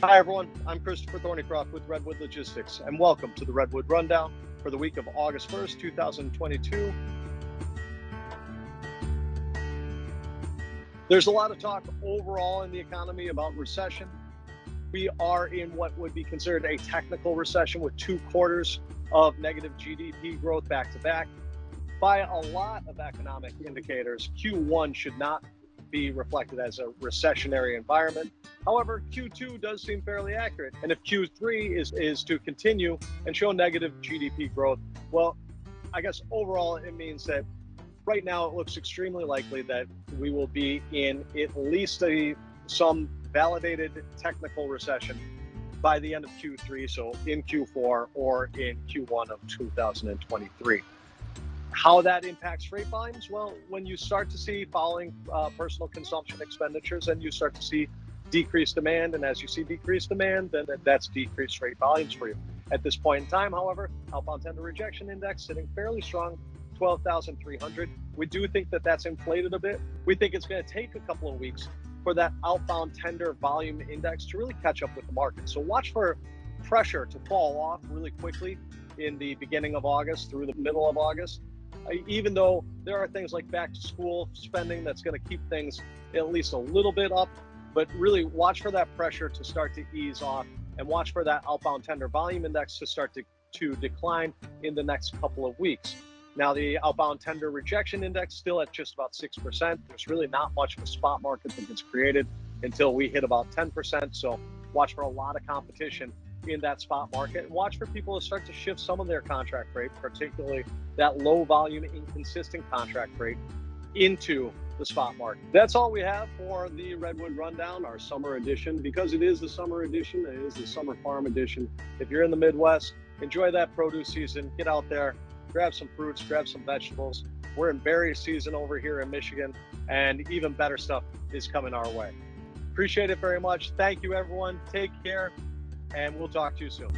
Hi, everyone. I'm Christopher Thornycroft with Redwood Logistics, and welcome to the Redwood Rundown for the week of August 1st, 2022. There's a lot of talk overall in the economy about recession. We are in what would be considered a technical recession with 2 quarters of negative GDP growth back to back. By a lot of economic indicators, Q1 should not be reflected as a recessionary environment. However, Q2 does seem fairly accurate. And if Q3 is to continue and show negative GDP growth, well, I guess overall it means that right now it looks extremely likely that we will be in at least some validated technical recession by the end of Q3, so in Q4 or in Q1 of 2023. How that impacts freight volumes? Well, when you start to see falling personal consumption expenditures and you start to see decreased demand, and as you see decreased demand, then that's decreased freight volumes for you. At this point in time, however, outbound tender rejection index sitting fairly strong, 12,300. We do think that that's inflated a bit. We think it's going to take a couple of weeks for that outbound tender volume index to really catch up with the market. So watch for pressure to fall off really quickly in the beginning of August through the middle of August. Even though there are things like back to school spending that's going to keep things at least a little bit up, but really watch for that pressure to start to ease off and watch for that outbound tender volume index to start to decline in the next couple of weeks. Now, the outbound tender rejection index still at just about 6%. There's really not much of a spot market that gets created until we hit about 10%. So watch for a lot of competition in that spot market, and watch for people to start to shift some of their contract rate, particularly that low volume inconsistent contract rate, into the spot market. That's all we have for the Redwood Rundown, our summer edition. Because it is the summer edition, it is the summer farm edition. If you're in the Midwest, enjoy that produce season. Get out there, grab some fruits, grab some vegetables. We're in berry season over here in Michigan, and even better stuff is coming our way. Appreciate it very much. Thank you, everyone. Take care, and we'll talk to you soon.